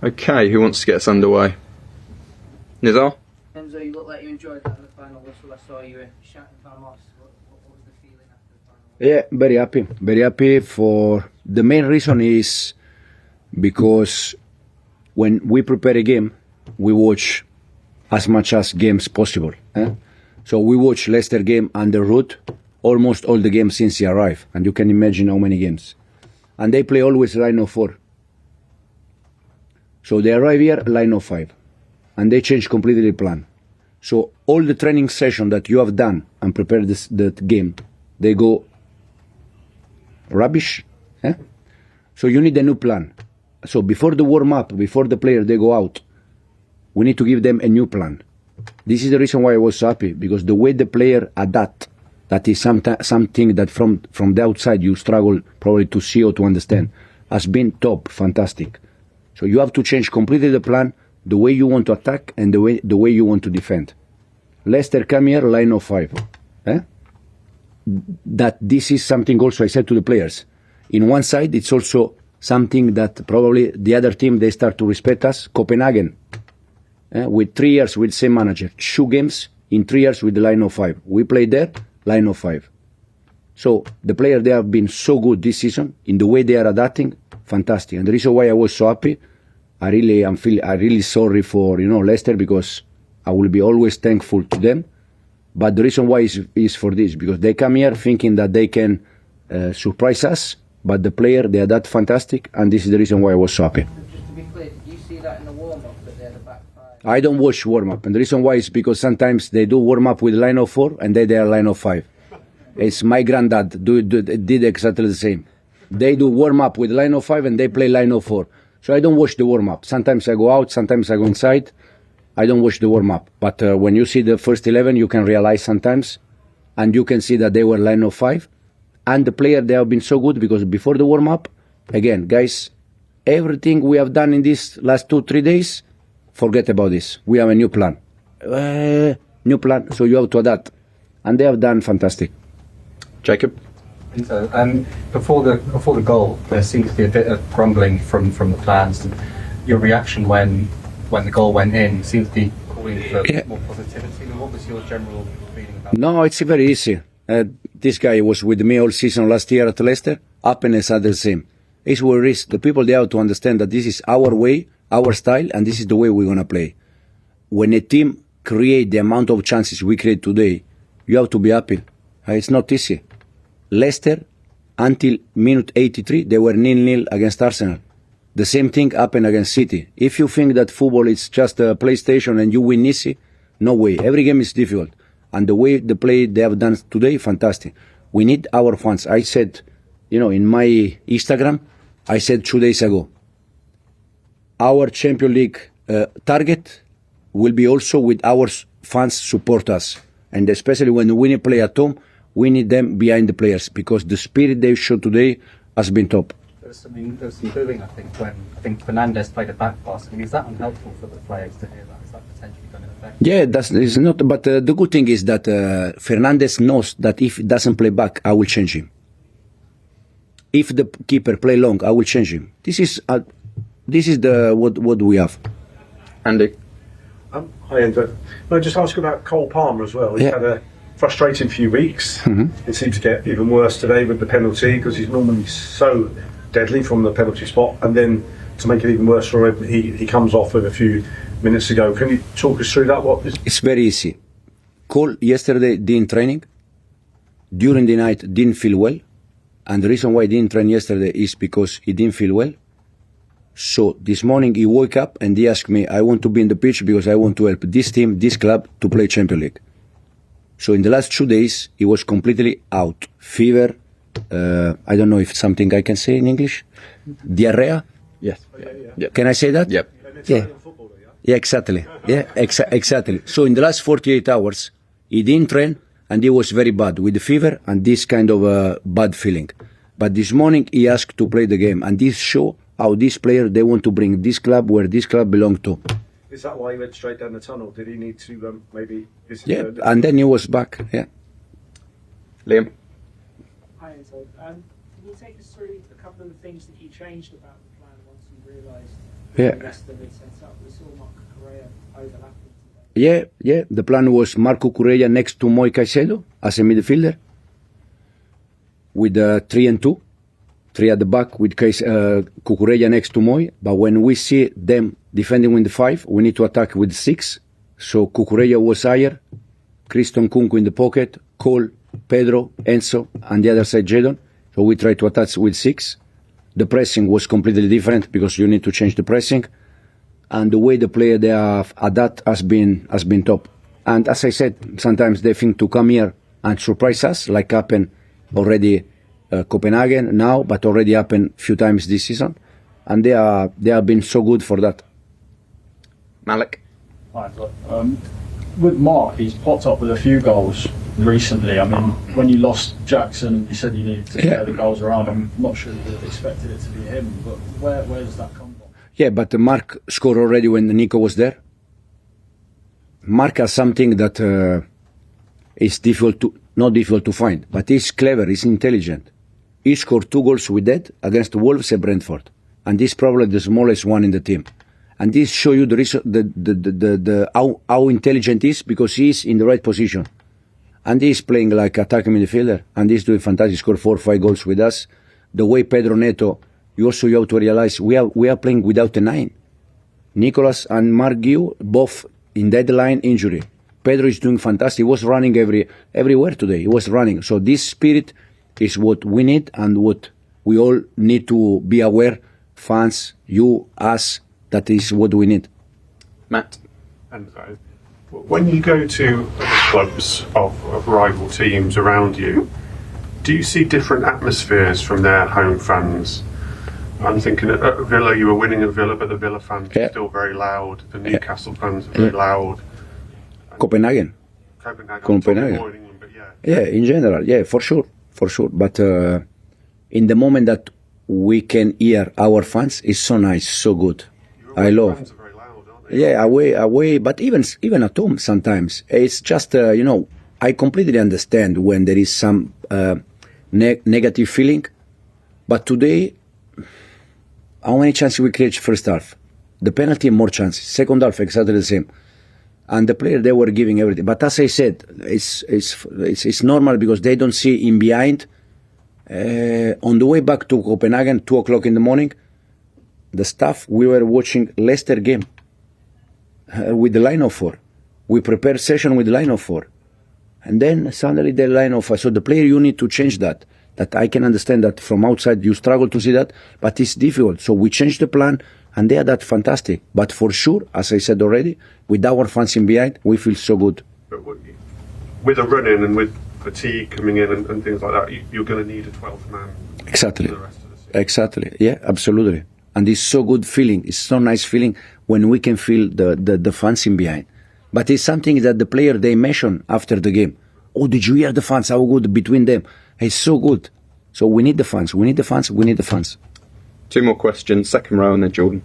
Okay, who wants to get us underway? Nizar? Enzo, you look like you enjoyed that in the final whistle. I saw you shouting Vamos. What was the feeling after the final? Yeah, very happy. Very happy. For the main reason is because when we prepare a game, we watch as much as games possible. So we watch Leicester game on the road, almost all the games since he arrived, and you can imagine how many games. And they play always line of 4. So they arrive here, line of 5, and they change completely the plan. So all the training session that you have done and prepared the game, they go rubbish. So you need a new plan. So before the warm-up, before the player they go out, we need to give them a new plan. This is the reason why I was so happy, because the way the player adapt, that is something that from the outside you struggle probably to see or to understand, has been top, fantastic. So you have to change completely the plan, the way you want to attack and the way you want to defend. Leicester come here, line of 5. That this is something also I said to the players. In one side, it's also something that probably the other team, they start to respect us. Copenhagen, with 3 years with same manager, 2 games in 3 years with the line of 5. We played there, line of 5. So the players, they have been so good this season in the way they are adapting, fantastic. And the reason why I was so happy, I really sorry for Leicester, because I will be always thankful to them. But the reason why is for this, because they come here thinking that they can surprise us, but the player, they are that fantastic, and this is the reason why I was so happy. Just to be clear, did you see that in the warm-up, that they're the back 5? I don't watch warm-up, and the reason why is because sometimes they do warm-up with line of 4, and they are line of 5. It's my granddad did exactly the same. They do warm-up with line of 5, and they play line of 4. So I don't watch the warm-up. Sometimes I go out, sometimes I go inside. I don't watch the warm-up. But when you see the first 11, you can realize sometimes, and you can see that they were line of 5. And the player, they have been so good, because before the warm-up, again, guys, everything we have done in these last 2-3 days, forget about this. We have a new plan. New plan, so you have to adapt. And they have done fantastic. Jacob? Before the goal, there seemed to be a bit of grumbling from the fans. Your reaction when the goal went in seemed to be calling for more positivity. What was your general feeling about it? No, it's very easy. This guy was with me all season last year at Leicester. Happiness are the same. It's where it is. The people, they have to understand that this is our way, our style, and this is the way we're going to play. When a team create the amount of chances we create today, you have to be happy. It's not easy. Leicester, until minute 83, they were 0-0 against Arsenal. The same thing happened against City. If you think that football is just a PlayStation and you win easy, no way. Every game is difficult. And the way the play they have done today, fantastic. We need our fans. I said, in my Instagram, I said 2 days ago, our Champions League target will be also with our fans support us. And especially when we play at home, we need them behind the players, because the spirit they showed today has been top. There was some booing, I think, when Fernandez played a back pass. Is that unhelpful for the players to hear that? Is that potentially going to affect? Yeah, that's not. But the good thing is that Fernandez knows that if he doesn't play back, I will change him. If the keeper play long, I will change him. This is what we have. Andy? Hi, Enzo. I just ask about Cole Palmer as well. He's had a frustrating few weeks. It seemed to get even worse today with the penalty, because he's normally so deadly from the penalty spot, and then to make it even worse for him, he comes off with a few minutes ago. Can you talk us through that? It's very easy. Cole yesterday didn't training, during the night didn't feel well, and the reason why he didn't train yesterday is because he didn't feel well. So this morning he woke up and he asked me, I want to be in the pitch because I want to help this team, this club, to play Champions League. So in the last 2 days, he was completely out. Fever, I don't know if it's something I can say in English. Diarrhea? Yes. Yeah. Can I say that? Yep. Yeah, exactly. Yeah, exactly. So in the last 48 hours, he didn't train, and he was very bad with the fever and this kind of bad feeling. But this morning he asked to play the game, and this show how this player they want to bring this club where this club belongs to. Is that why he went straight down the tunnel? Did he need to maybe visit? Yeah, and then he was back. Yeah. Liam? Hi, Enzo. Can you take us through a couple of the things that you changed about the plan once you realised Yeah. Leicester had set up? We saw Marc Cucurella overlapping today. Yeah. The plan was Marc Cucurella next to Moi Caicedo as a midfielder with 3 and 2. 3 at the back with Cucurella next to Moi. But when we see them defending with the 5, we need to attack with 6. So Cucurella was higher, Christian Kunku in the pocket, Cole, Pedro, Enzo, and the other side Jadon. So we try to attack with 6. The pressing was completely different because you need to change the pressing. And the way the player they have adapt has been top. And as I said, sometimes they think to come here and surprise us, like happened already Copenhagen now, but already happened a few times this season. And they have been so good for that. Malik? Hi, with Mark, he's popped up with a few goals recently. I mean, when you lost Jackson, you said you needed to get the goals around. I'm not sure you would have expected it to be him, but where does that come from? Yeah, but Mark scored already when Nico was there. Mark has something that is not difficult to find, but he's clever, he's intelligent. He scored 2 goals with that against Wolves and Brentford, and this is probably the smallest one in the team. And this shows you how intelligent he is because he is in the right position. And he's playing like attacking midfielder, and he's doing fantastic. He scored 4 or 5 goals with us. The way Pedro Neto, you have to realize we are playing without a 9. Nicolas and Marc Guiu both in deadline injury. Pedro is doing fantastic. He was running everywhere today. He was running. So this spirit is what we need and what we all need to be aware. Fans, you, us, that is what we need. Matt? And when you go to clubs of rival teams around you, do you see different atmospheres from their home fans? I'm thinking at Villa, you were winning at Villa, but the Villa fans are still very loud. The Newcastle fans are very loud. Copenhagen. Copenhagen. Yeah, in general, yeah, for sure. But in the moment that we can hear our fans, it's so nice, so good. I love. Fans are very loud, aren't they? Yeah, away, but even at home sometimes. It's just, I completely understand when there is some negative feeling. But today, how many chances we create first half? The penalty, more chances. Second half, exactly the same. And the player, they were giving everything. But as I said, it's normal because they don't see in behind. On the way back to Copenhagen, 2 o'clock in the morning, the staff, we were watching Leicester game with the line of 4. We prepared session with the line of 4. And then suddenly the line of 5. So the player, you need to change that. That I can understand that from outside you struggle to see that, but it's difficult. So we changed the plan, and they are that fantastic. But for sure, as I said already, with our fans in behind, we feel so good. But with a run-in and with fatigue coming in and things like that, you're going to need a 12th man. Exactly. For the rest of the season. Exactly. Yeah, absolutely. And it's so good feeling. It's so nice feeling when we can feel the fans in behind. But it's something that the player, they mention after the game. Oh, did you hear the fans? How good between them? It's so good. So we need the fans. We need the fans. We need the fans. 2 more questions. Second row and then Jordan.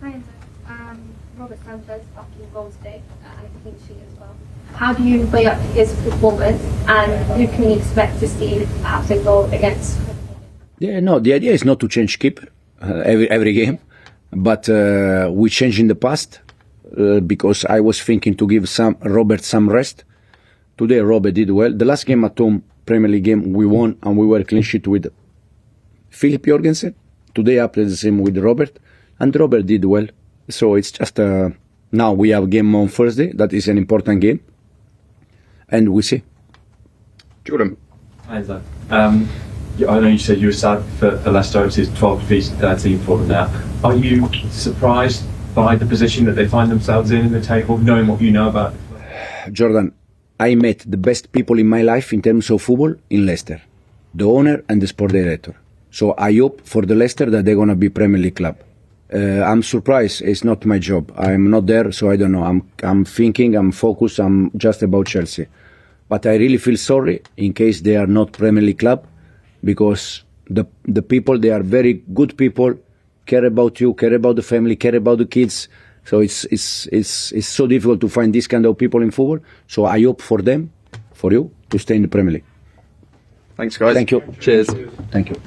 Hi, Enzo. Robert Sanchez up in goal today and a clean sheet as well. How do you weigh up his performance and who can we expect to see perhaps a goal against? Yeah, no, the idea is not to change keeper every game, but we changed in the past because I was thinking to give Robert some rest. Today Robert did well. The last game at home, Premier League game, we won and we were clean sheet with Philip Jorgensen. Today I played the same with Robert, and Robert did well. So it's just now we have a game on Thursday. That is an important game, and we see. Jordan. Hi, Enzo. I know you said you were sad for Leicester. It's 12 defeats, 13 for them now. Are you surprised by the position that they find themselves in the table, knowing what you know about it? Jordan, I met the best people in my life in terms of football in Leicester, the owner and the sport director. So I hope for the Leicester that they're going to be Premier League club. I'm surprised. It's not my job. I'm not there, so I don't know. I'm thinking, I'm focused, I'm just about Chelsea. But I really feel sorry in case they are not Premier League club, because the people, they are very good people, care about you, care about the family, care about the kids. So it's so difficult to find this kind of people in football. So I hope for them, for you, to stay in the Premier League. Thanks, guys. Thank you. Cheers. Thank you.